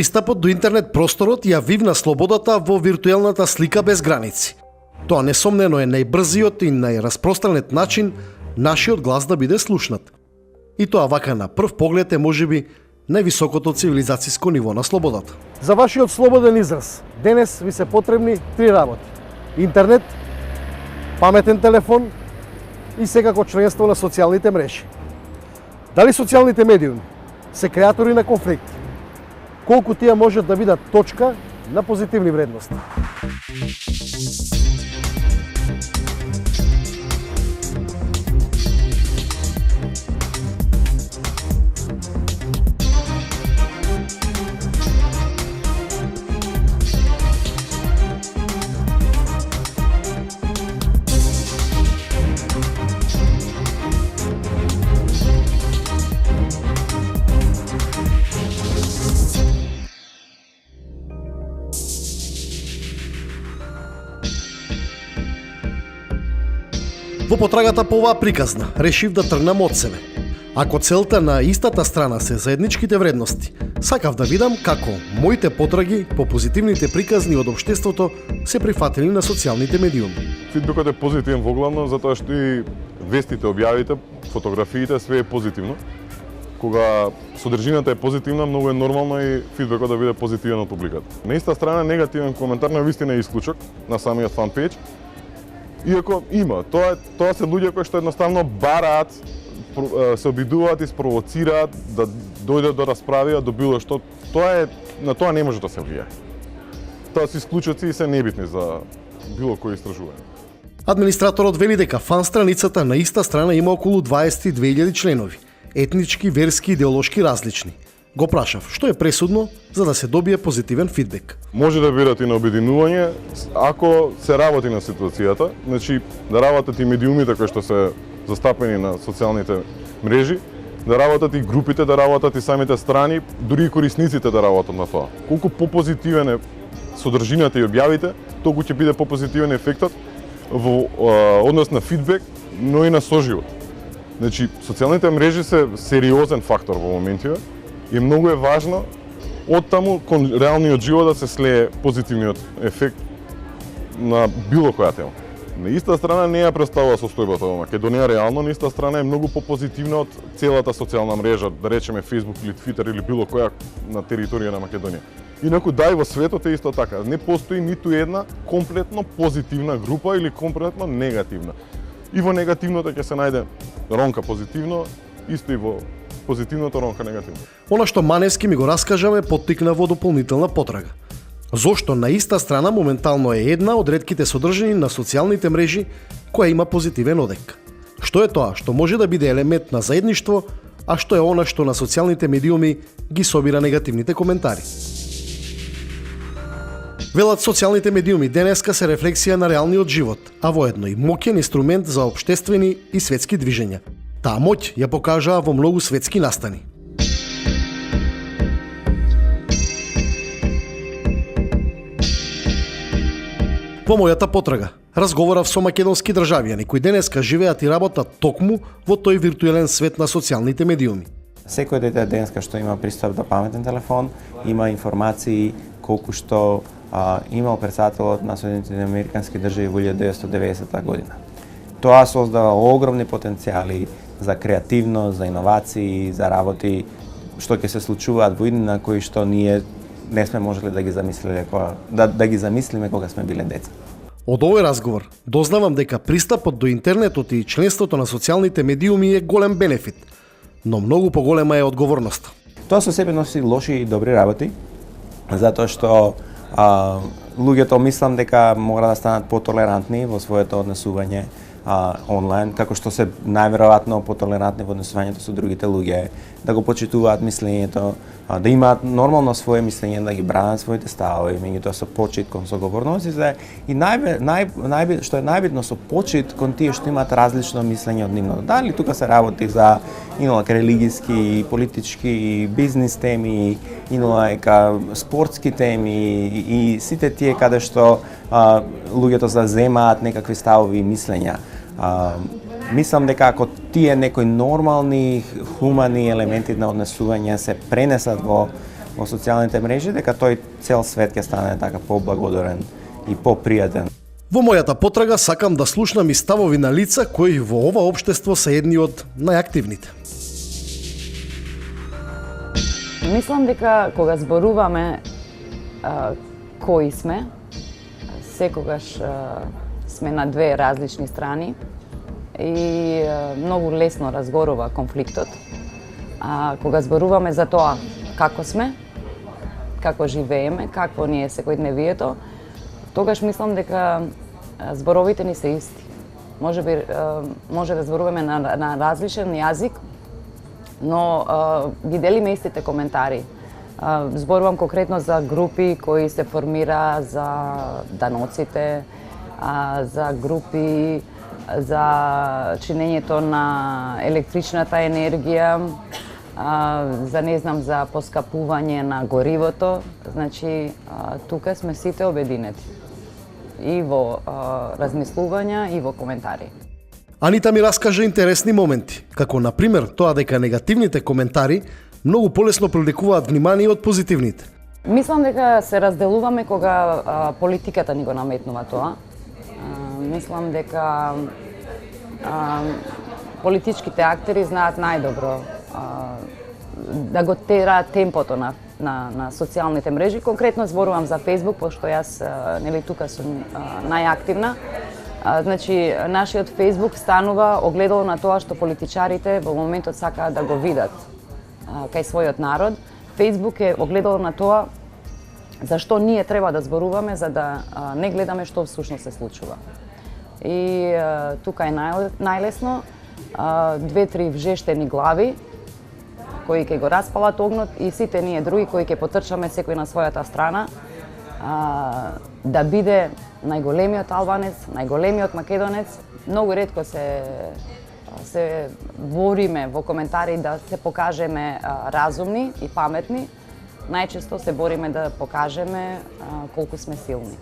Пристапот до интернет просторот ја вивна слободата во виртуелната слика без граници. Тоа несомнено е најбрзиот и најраспространет начин нашиот глас да биде слушнат. И тоа вака на прв поглед е можеби највисокото цивилизацијско ниво на слободата. За вашиот слободен израз, денес ви се потребни 3 работи. Интернет, паметен телефон и секако членство на социјалните мрежи. Дали социјалните медиуми се креатори на конфликти? Колку тие можат да бидат точка на позитивни вредности? Во потрагата по оваа приказна, решив да тргнам од себе. Ако целта на истата страна се заедничките вредности, сакав да видам како моите потраги по позитивните приказни од општеството се прифатени на социјалните медиуми. Фидбекот е позитивен воглавно, затоа што и вестите, објавите, фотографиите, све е позитивно. Кога содржината е позитивна, многу е нормално и фидбекот да биде позитивен од публиката. На иста страна, негативен коментар на вистина е исклучок на самиот фан-пејдж. Иако има, тоа се луѓе кои што едноставно бараат, се обидуваат и спровоцираат да дојдат до расправија, до било што, на тоа не може да се влијае. Тоа се исклучоци и се небитни за било кој истражување. Администраторот вели дека фан страницата на иста страна има околу 22.000 членови, етнички, верски, идеолошки различни. Го прашав, што е пресудно за да се добие позитивен фидбек. Може да бидат и на обединување, ако се работи на ситуацијата, значи да работат и медиумите кои што се застапени на социјалните мрежи, да работат и групите, да работат и самите страни, дури и корисниците да работат на тоа. Колку попозитивен е содржината и објавите, толку ќе биде попозитивен ефектот во однос на фидбек, но и на соживот. Значи, социјалните мрежи се сериозен фактор во моментите. И многу е важно од таму кон реалниот живот да се слее позитивниот ефект на било која тема. На иста страна не ја представува состојбата во Македонија реално, на иста страна е многу попозитивна од целата социјална мрежа, да речеме Facebook или Twitter или било која на територија на Македонија. Инаку да и во светот е исто така, не постои ниту една комплетно позитивна група или комплетно негативна. И во негативното ќе се најде ронка позитивно, исто и во позитивното ронка негативно. Она што Маневски ми го раскажа ме поттикна во дополнителна потрага. Зошто на иста страна моментално е една од ретките содржини на социјалните мрежи која има позитивен одек. Што е тоа што може да биде елемент на заедништво, а што е она што на социјалните медиуми ги собира негативните коментари? Велат социјалните медиуми денеска се рефлексија на реалниот живот, а воедно и моќен инструмент за општествени и светски движења. Таа моќ ја покажаа во многу светски настани. Во мојата потрага разговарав со македонски државјани кои денеска живеат и работат токму во тој виртуелен свет на социјалните медиуми. Секој дете денеска што има пристап до паметен телефон, има информации колку што имал председателот на Соединетите американски држави во 1990 година. Тоа создава огромни потенцијали за креативност, за иновации, за работи што ќе се случуваат во иднина кои што ние не сме можеле да ги замислиме да ги замислиме кога сме биле деца. Од овој разговор дознавам дека пристапот до интернетот и членството на социјалните медиуми е голем бенефит, но многу поголема е одговорноста. Тоа со себе носи лоши и добри работи, затоа што луѓето мислам дека мора да станат потолерантни во своето однесување онлайн, како што се најверојатно потолерантни во однесувањето со другите луѓе, да го почитуваат мислењето, да имаат нормално свое мислење, да ги бранат своите ставови, меѓутоа со почит кон соговорниците и што е најбитно со почит кон тие што имаат различно мислење од нивното. Дали тука се работи за религиски, политички, бизнис теми, спортски теми и сите тие каде што луѓето заземаат некакви ставови и мислења. Мислам дека ако тие некои нормални, хумани елементи на однесување се пренесат во во социјалните мрежи, дека тој цел свет ќе стане така поблагодарен и попријатен. Во мојата потрага сакам да слушнам и ставови на лица кои во ова општество се едни од најактивните. Мислам дека кога зборуваме кои сме, секогаш сме на две различни страни и многу лесно разгорува конфликтот. А кога зборуваме за тоа како сме, како живееме, какво ни е секојдневието, тогаш мислам дека зборовите ни се исти. Може да зборуваме на различен јазик, но ги делиме истите коментари. Зборувам конкретно за групи кои се формира за даноците, за групи за чинењето на електричната енергија, за поскапување на горивото. Значи, тука сме сите обединети. И во размислувања, и во коментари. Анита ми раскажа интересни моменти, како на пример тоа дека негативните коментари многу полесно привлекуваат внимание од позитивните. Мислам дека се разделуваме кога политиката ни го наметнува тоа. Мислам дека политичките актери знаат најдобро да го тераат темпото на социјалните мрежи. Конкретно зборувам за Facebook, пошто јас тука сум најактивна. Значи, нашиот Facebook станува огледало на тоа што политичарите во моментот сакаат да го видат кај својот народ. Facebook е огледало на тоа зашто ние треба да зборуваме за да не гледаме што всушност се случува. И тука е најлесно, две-три вжештени глави кои ќе го распалат огнот и сите ние други кои ќе потрчаме секој на својата страна да биде најголемиот албанец, најголемиот македонец. Многу ретко се бориме во коментари да се покажеме разумни и паметни. Најчесто се бориме да покажеме колку сме силни.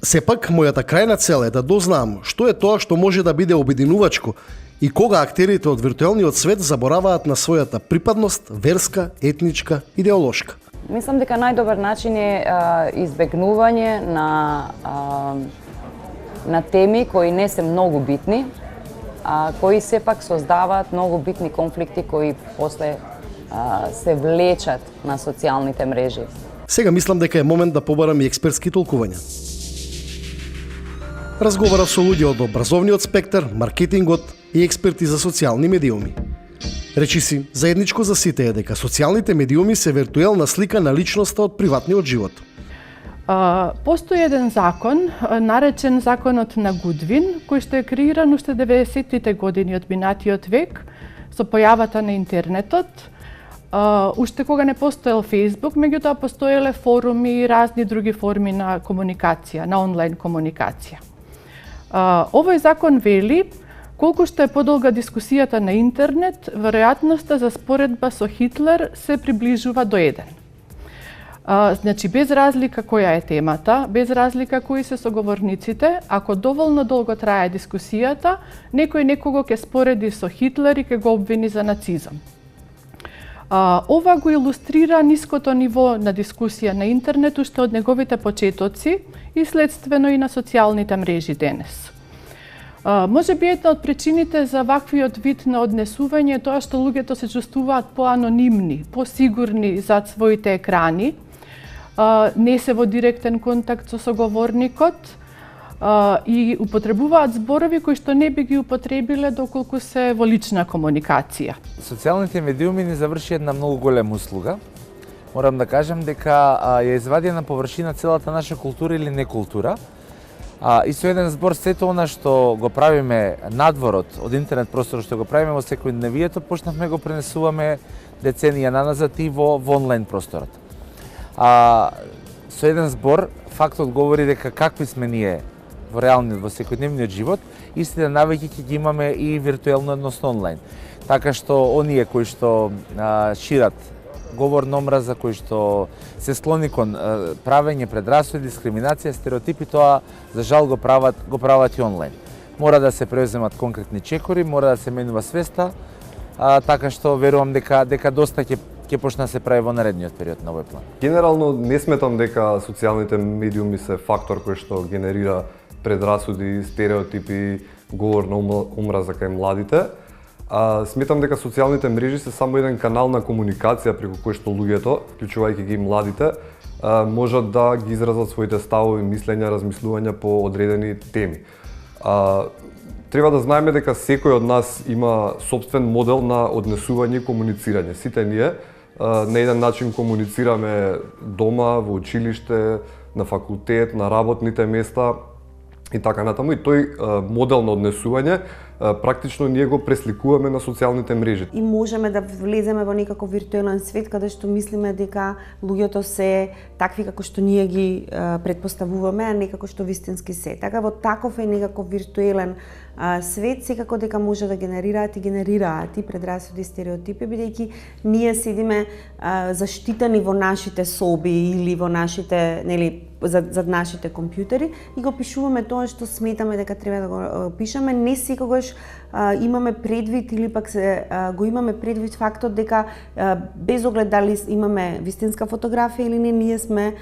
Сепак, мојата крајна цел е да дознаам што е тоа што може да биде обединувачко и кога актерите од виртуелниот свет забораваат на својата припадност, верска, етничка, идеолошка. Мислам дека најдобар начин е избегнување на теми кои не се многу битни, кои сепак создаваат многу битни конфликти кои после се влечат на социјалните мрежи. Сега мислам дека е момент да побарам и експертски толкувања. Разговарав со луѓе од образовниот спектар, маркетингот и експерти за социјални медиуми. Речиси, заедничко за сите е дека социјалните медиуми се виртуелна слика на личноста од приватниот живот. Постои еден закон, наречен законот на Гудвин, кој што е креиран уште 90-тите години од минатиот век со појавата на интернетот. Уште кога не постоел Facebook, меѓутоа постоеле форуми и разни други форми на комуникација, на онлайн комуникација. Овој закон вели, колку што е подолга дискусијата на интернет, веројатноста за споредба со Хитлер се приближува до 1. Значи, без разлика која е темата, без разлика кои се соговорниците, ако доволно долго трае дискусијата, некој некого ќе спореди со Хитлер и ќе го обвини за нацизам. Ова го илустрира ниското ниво на дискусија на интернет уште од неговите почетоци и следствено и на социјалните мрежи денес. Може би една од причините за ваквиот вид на однесување е тоа што луѓето се чувствуваат поанонимни, посигурни зад своите екрани, не се во директен контакт со соговорникот и употребуваат зборови кои што не би ги употребиле доколку се во лична комуникација. Социјалните медиуми ни заврши една многу голема услуга. Морам да кажам дека ја извади на површина целата наша култура или некултура. И со еден збор сето она што го правиме надворот од интернет просторот, што го правиме во секојдневието, почнавме го пренесуваме деценија наназад и во онлайн просторот. Со еден збор фактот говори дека какви сме ние во реалниот, во секојдневниот живот, истите навики ќе ги имаме и виртуелно, односно онлайн. Така што оние кои што шират говор на омраза, кои што се склони кон правење предрасуди, дискриминација, стереотипи, тоа за жал го прават и онлайн. Мора да се преуземат конкретни чекори, мора да се менува свеста, така што верувам дека доста ќе ќе почне да се прави во наредниот период на овој план. Генерално не сметам дека социјалните медиуми се фактор кој што генерира предрасуди, стереотипи, говор на омраза кај младите. Сметам дека социјалните мрежи се само еден канал на комуникација преку кој што луѓето, вклучувајќи ги младите, можат да ги изразат своите ставови, мислења, размислувања по одредени теми. Треба да знаеме дека секој од нас има сопствен модел на однесување и комуницирање. Сите ние на еден начин комуницираме дома, во училиште, на факултет, на работните места и така натаму. И тој модел на однесување практично ние го пресликуваме на социјалните мрежи. И можеме да влеземе во некако виртуелен свет каде што мислиме дека луѓето се такви како што ние ги предпоставуваме, а не како што вистински се. Така во таков е некако виртуелен свет секако дека може да генерираат и предрасуди и стереотипи, бидејќи ние седиме заштитени во нашите соби или во нашите, нели, зад нашите компјутери и го пишуваме тоа што сметаме дека треба да го пишеме. Не секогаш имаме предвид или пак го имаме предвид фактот дека без оглед дали имаме вистинска фотографија или не, ние сме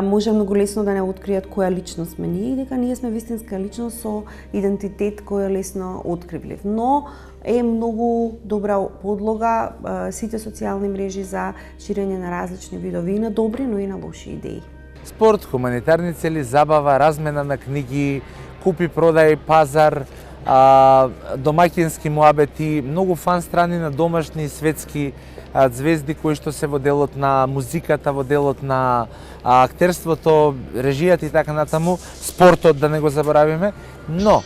може многу лесно да не откријат која личност сме ние и дека ние сме вистинска личност со идентитет кој е лесно откривлив. Но е многу добра подлога сите социјални мрежи за ширење на различни видови и на добри, но и на лоши идеи. Спорт, хуманитарни цели, забава, размена на книги, купи, продај, пазар, домаќински муабети, многу фан страни на домашни и светски звезди кои што се во делот на музиката, во делот на актерството, режијата и така натаму, спортот да не го заборавиме, но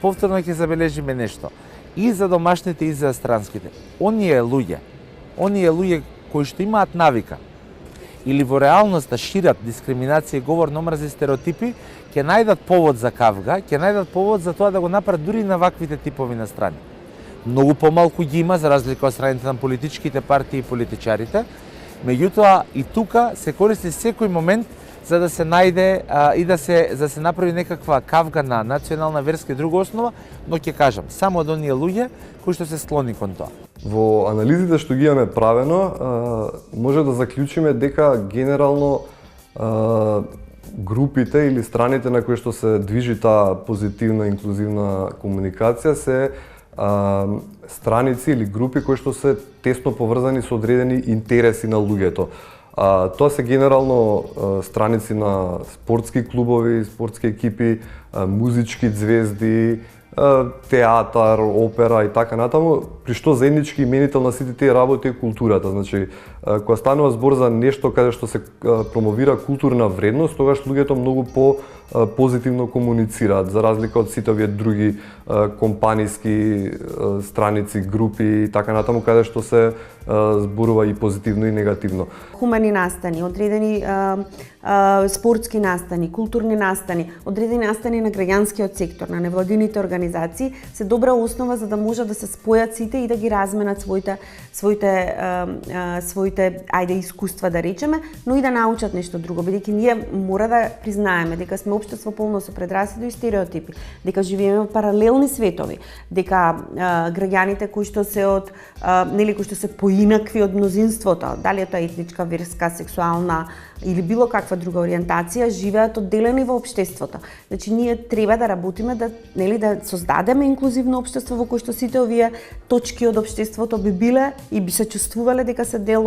повторно ќе забележиме нешто. И за домашните и за странските. Оние луѓе кои што имаат навика или во реалност да шират дискриминација и говор на омрази и стереотипи, ќе најдат повод за кавга, ќе најдат повод за тоа да го направат дури на ваквите типови на страни. Многу помалку ги има, за разлика од страните на политичките партии и политичарите, меѓутоа и тука се користи секој момент за да се најде и да се направи некаква кавга на национална, верска и друга основа, но ќе кажам, само од оние луѓе кои што се склони кон тоа. Во анализите што ги имаме правено, може да заклучиме дека генерално групите или страните на кои што се движи таа позитивна инклузивна комуникација се страници или групи кои што се тесно поврзани со одредени интереси на луѓето. Тоа се генерално страници на спортски клубови, спортски екипи, музички звезди, театар, опера и така натаму, при што заеднички именител на сите тие работи е културата. Значи, кога станува збор за нешто каде што се промовира културна вредност, тогаш луѓето многу позитивно комуницираат, за разлика од сите овие други компаниски страници, групи и така натаму, каде што се зборува и позитивно и негативно. Хумани настани, одредени спортски настани, културни настани, одредени настани на граѓанскиот сектор, на невладините организации, се добра основа за да можат да се спојат сите и да ги разменат своите искуства, да речеме, но и да научат нешто друго, бидејќи ние мора да признаеме дека сме општество полно со предрасуди и стереотипи, дека живееме во паралелни светови, дека граѓаните кои што се кои што се поинакви од мнозинството, дали е тоа етничка, верска, сексуална или било каква друга ориентација, живеат одделени во општеството. Значи ние треба да работиме да создадеме инклузивно општество во кое што сите овие точки од општеството би биле и би се чувствувале дека се дел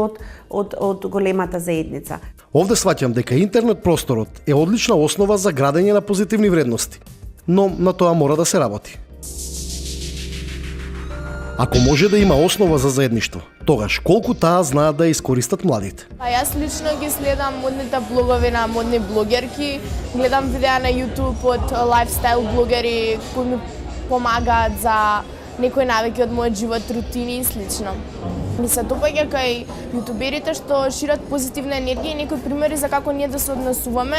од големата заедница. Овде сваќам дека интернет просторот е одлична основа за градење на позитивни вредности, но на тоа мора да се работи. Ако може да има основа за заедништво, тогаш колку таа знаат да ја искористат младите? Јас лично ги следам модните блогови на модни блогерки, гледам видеа на YouTube од лайфстайл блогери кои ми помагаат за некои навики од мојот живот, рутини и слично. Ми се допаѓа кај јутуберите што шират позитивна енергија и некои примери за како ние да се однесуваме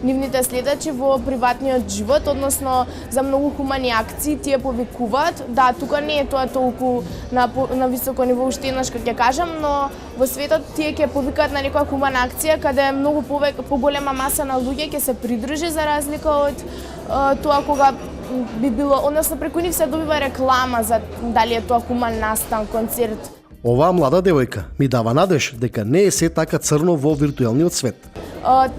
нивните следачи во приватниот живот, односно за многу хумани акции, тие повикуваат. Да, тука не е тоа толку на високо ниво уште еднаш како ќе кажам, но во светот тие ќе повикаат на некоја хумана акција каде многу поголема маса на луѓе ќе се придружи за разлика од тоа кога би било, односно преку нив се добива реклама за дали е тоа хуман настан, концерт. Оваа млада девојка ми дава надеж дека не е се така црно во виртуелниот свет.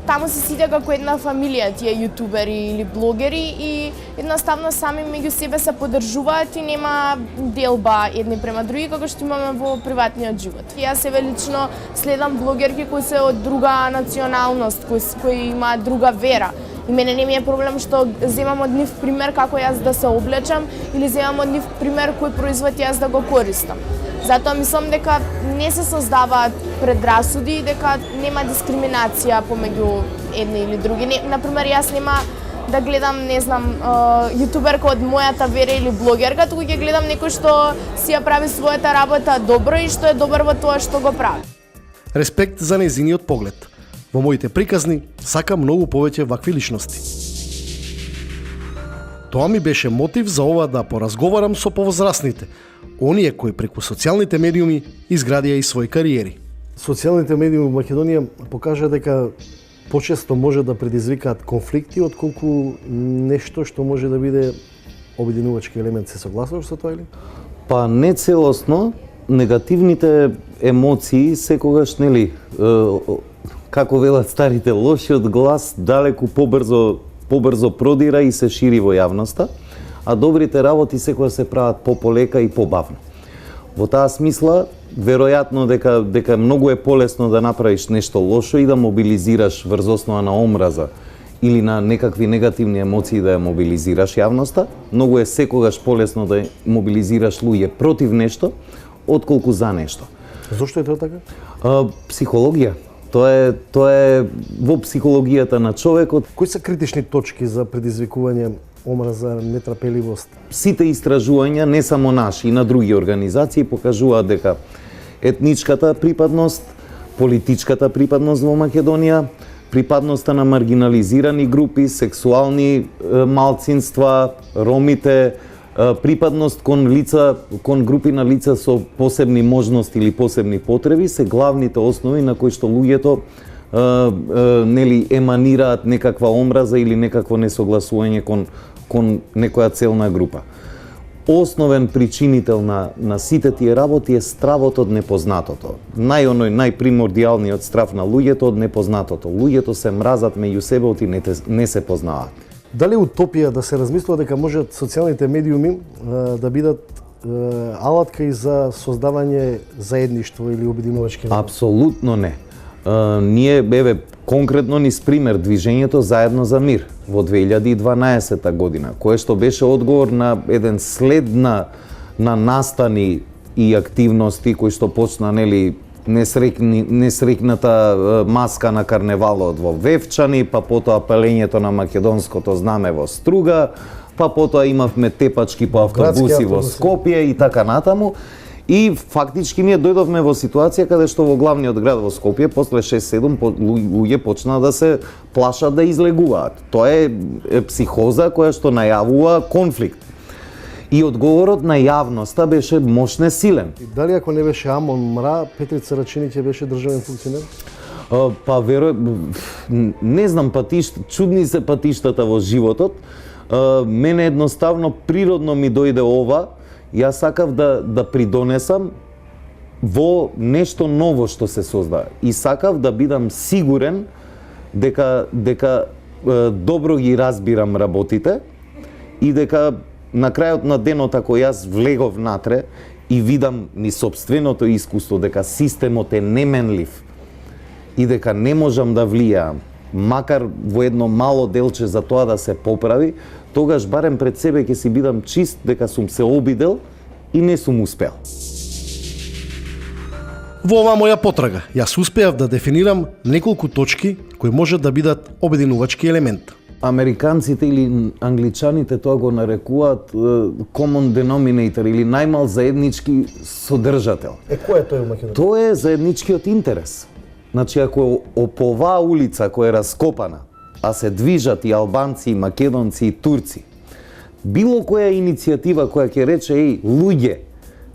Таму се сите како една фамилија тие јутубери или блогери и едноставно сами меѓу себе се поддржуваат и нема делба едни према други како што имаме во приватниот живот. Јас себе лично следам блогерки кои се од друга националност, кои имаат друга вера. И мене не ми е проблем што земам од нив пример како јас да се облечам или земам од нив пример кој производ јас да го користам. Затоа мислам дека не се создаваат предрасуди и дека нема дискриминација помеѓу едни или други. Например, јас нема да гледам, не знам, јутуберка од мојата вера или блогерка, туку ќе гледам некој што си ја прави својата работа добро и што е добар во тоа што го прави. Респект за нејзиниот поглед. Во моите приказни сакам многу повеќе вакви личности. Тоа ми беше мотив за ова да поразговарам со повозрасните, оние кои преку социјалните медиуми изградија и своји кариери. Социјалните медиуми во Македонија покажа дека почесто може да предизвикаат конфликти отколку нешто што може да биде обединувачки елемент. Се согласуваш со тоа или? Па не целосно, негативните емоции секогаш, нели, како велат старите, лошиот глас далеку побрзо продира и се шири во јавноста, а добрите работи секогаш се прават полека и побавно. Во таа смисла, веројатно дека многу е полесно да направиш нешто лошо и да мобилизираш врз основа на омраза или на некакви негативни емоции да ја мобилизираш јавноста. Многу е секогаш полесно да мобилизираш луѓе против нешто, отколку за нешто. Зошто е тоа така? Психологија. Тоа е во психологијата на човекот. Кои се критични точки за предизвикување омраза, нетрпеливост? Сите истражувања, не само наши, и на други организации, покажуваат дека етничката припадност, политичката припадност во Македонија, припадноста на маргинализирани групи, сексуални малцинства, ромите, припадност кон групи на лица со посебни можности или посебни потреби се главните основи на кои што луѓето нели еманираат некаква омраза или некакво несогласување кон некоја целна група. Основен причинител на сите тие работи е стравот од непознатото. Најпримордијалниот страв на луѓето од непознатото. Луѓето се мразат меѓу себе и не се познаваат. Дали утопија да се размислува дека можат социјалните медиуми да бидат алатка и за создавање заедништво или обединувачки? Апсолутно не. Ние, конкретно низ пример Движењето Заедно за мир во 2012 година, кое што беше одговор на еден след на настани и активности кои што почна, нели, несрекната маска на карневалот во Вевчани, па потоа палењето на македонското знаме во Струга, па потоа имавме тепачки по автобуси во Скопје и така натаму. И фактички ние дојдовме во ситуација каде што во главниот град во Скопје после 6-7 луѓе почна да се плашат да излегуваат. Тоа е психоза која што најавува конфликт. И одговорот на јавноста беше мощне силен. И дали ако не беше Амон Мра, Петрица Рачинич беше државен функционер? Па не знам, чудни се патиштата во животот. Мене едноставно природно ми дојде ова. Јас сакав да придонесам во нешто ново што се создава. И сакав да бидам сигурен дека добро ги разбирам работите и дека на крајот на денот, ако јас влегов натре и видам ни собственото искуство дека системот е неменлив и дека не можам да влијам, макар во едно мало делче за тоа да се поправи, тогаш барем пред себе ќе си бидам чист дека сум се обидел и не сум успел. Во оваа моја потрага, јас успеав да дефинирам неколку точки кои можат да бидат обединувачки елемент. Американците или англичаните тоа го нарекуваат common denominator или најмал заеднички содржател. Кој е тој во Македонија? Тоа е заедничкиот интерес. Значи, ако по оваа улица која е раскопана, а се движат и албанци, и македонци, и турци, било која иницијатива која ќе рече, луѓе,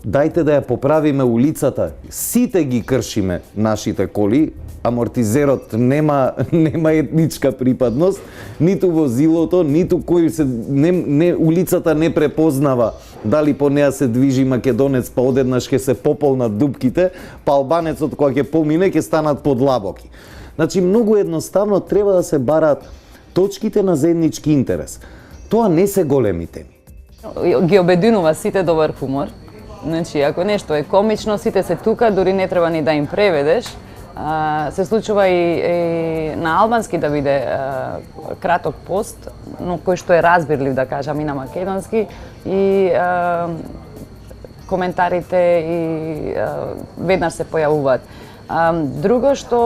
дајте да ја поправиме улицата, сите ги кршиме нашите коли, амортизерот нема етничка припадност, ниту возилото, ниту кој улицата не препознава дали по неа се движи македонец, па одеднаш ќе се пополнат дупките, па албанецот кога ќе помине ќе станат подлабоки. Значи многу едноставно треба да се бараат точките на заеднички интерес. Тоа не се големи теми. Ги обединува сите добар хумор. Значи, ако нешто е комично, сите се тука, дури не треба ни да им преведеш. Се случува и на албански да биде краток пост, но кој што е разбирлив, да кажам, и на македонски, и коментарите и веднаш се појавуваат. Друго што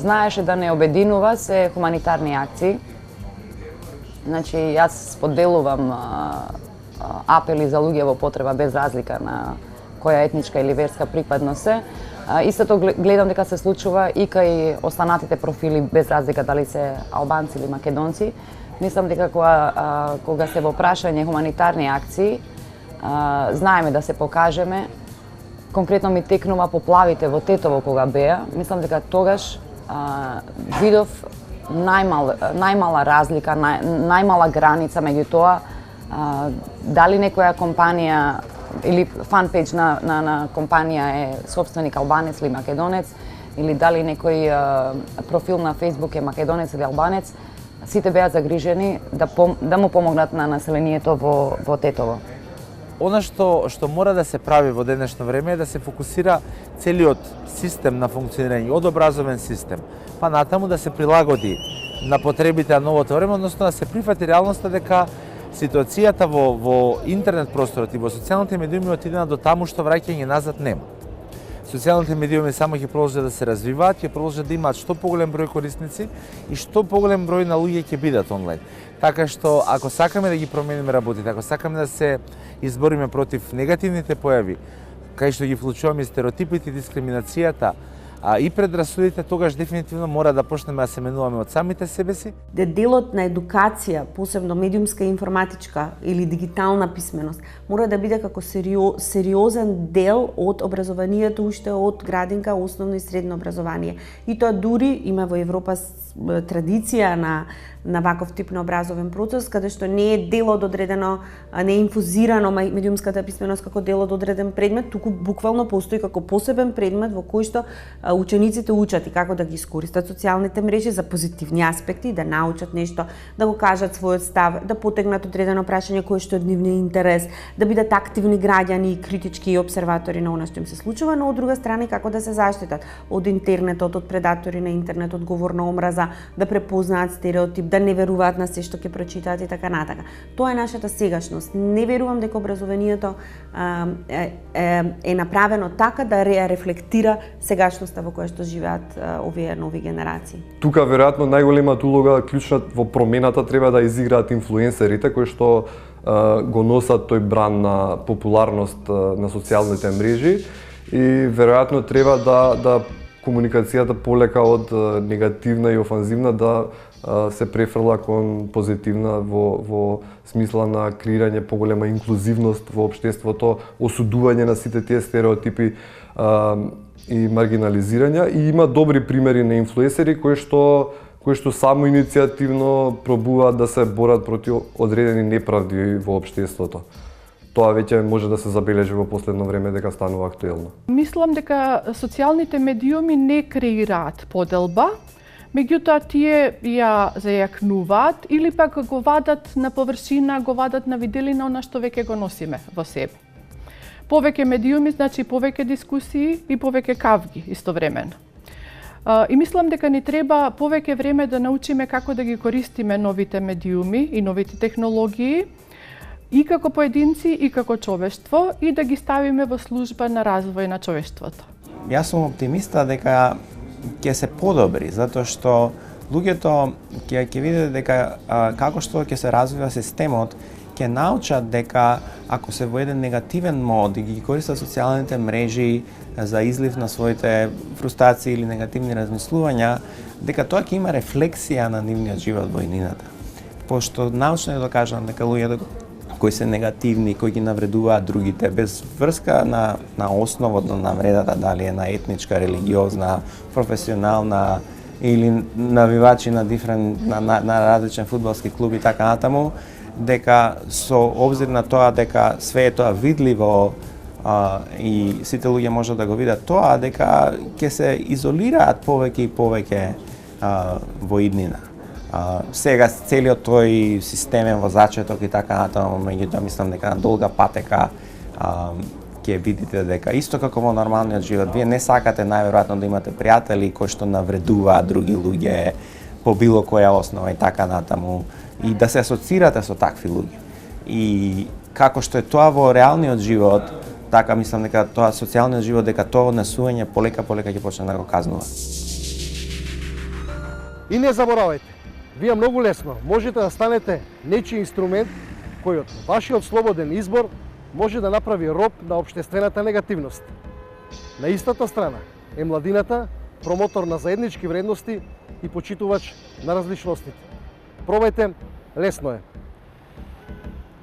знаеше да не обединува се хуманитарни акции. Значи, јас споделувам апели за луѓе во потреба без разлика на која етничка или верска припадност се. Истото гледам дека се случува и кај останатите профили без разлика дали се албанци или македонци. Мислам дека кога се во прашање хуманитарни акции, знаеме да се покажеме. Конкретно ми текнува поплавите во Тетово кога беа. Мислам дека тогаш видов најмала разлика, најмала граница меѓу тоа дали некоја компанија или фанпејдж на компанија е собственик албанец или македонец, или дали некој профил на Facebook е македонец или албанец, сите беа загрижени да му помогнат на населението во Тетово. Она што мора да се прави во денешно време е да се фокусира целиот систем на функционирање, од образовен систем, па натаму да се прилагоди на потребите на новото време, односно да се прифати реалноста дека ситуацијата во интернет просторот и во социјалните медиуми отидена до таму што враќање назад нема. Социјалните медиуми само ќе продолжат да се развиваат, ќе продолжат да имаат што поголем број корисници и што поголем број на луѓе ќе бидат онлайн. Така што ако сакаме да ги промениме работите, ако сакаме да се избориме против негативните појави, кај што ги вклучуваме стереотипите и дискриминацијата, и предрасудите, тогаш дефинитивно мора да почнеме да се менуваме од самите себе си. Делот на едукација, посебно медиумска информатичка или дигитална писменост, мора да биде како сериозен дел од образованието уште од градинка, основно и средно образование. И тоа дури има во Европа традиција на ваков тип на образовен процес, каде што не е дел од одредено, не е инфузирано медиумската писменост како дел од одреден предмет, туку буквално постои како посебен предмет во кој што учениците учат и како да ги искористат социјалните мрежи за позитивни аспекти, да научат нешто, да го кажат својот став, да потегнат одредено прашање кое што е нивниот интерес, да бидат активни граѓани и критички и обсерватори на она што им се случува, но од друга страна како да се заштитат од интернетот, од предатори на интернет, од говор на омраза, да препознаат стереотип, да не веруваат на се што ќе прочитаат и така натака. Тоа е нашата сегашност. Не верувам дека образованието е направено така да рефлектира сегашноста во која што живеат овие нови генерации. Тука веројатно најголемата улога, клучна во промената треба да изиграат инфлуенсерите кои што го носат тој бран на популарност на социјалните мрежи и веројатно треба да комуникацијата полека од негативна и офанзивна да се префрла кон позитивна во смисла на креирање поголема инклузивност во општеството, осудување на сите тие стереотипи и маргинализирања. И има добри примери на инфлуенсери кои што само иницијативно пробуваат да се борат против одредени неправди во општеството. Тоа веќе може да се забележи во последно време дека станува актуелно. Мислам дека социјалните медиуми не креираат поделба, меѓутоа тие ја зајакнуваат или пак го вадат на површина, го вадат на виделина она што веќе го носиме во себе. Повеќе медиуми значи повеќе дискусии и повеќе кавги истовремено. И мислам дека ни треба повеќе време да научиме како да ги користиме новите медиуми и новите технологии и како поединци и како човештво и да ги ставиме во служба на развој на човештвото. Јас сум оптимиста дека ќе се подобри, затоа што луѓето ќе видат дека како што ќе се развива системот, ќе научат дека ако се во еден негативен мод и ги користат социјалните мрежи за излив на своите фрустрации или негативни размислувања, дека тоа ќе има рефлексија на нивниот живот во иднината. Пошто научно е докажано дека луѓето кои се негативни, кои ги навредуваат другите, без врска на основот на навредата, дали е на етничка, религиозна, професионална или навивачи на различен фудбалски клуб и така натаму, дека со обзир на тоа дека све е тоа видливо и сите луѓе можат да го видат тоа, дека ќе се изолираат повеќе и повеќе во иднина. Сега целиот тој системен во зачеток и така натаму, меѓутоа мислам дека на долга патека ќе видите дека исто како во нормалниот живот, вие не сакате најверојатно да имате пријатели кои што навредуваат други луѓе по било која основа и така натаму, и да се асоцирате со такви луѓе. И како што е тоа во реалниот живот, така мислам дека тоа социјалниот живот, дека тоа однесување полека ќе почне да го казнува. И не заборавајте, вие многу лесно можете да станете нечи инструмент кој од вашиот слободен избор може да направи роб на општествената негативност. На истата страна е младината, промотор на заеднички вредности и почитувач на различностите. Пробајте, лесно е.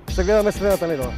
Се гледаме следната недела.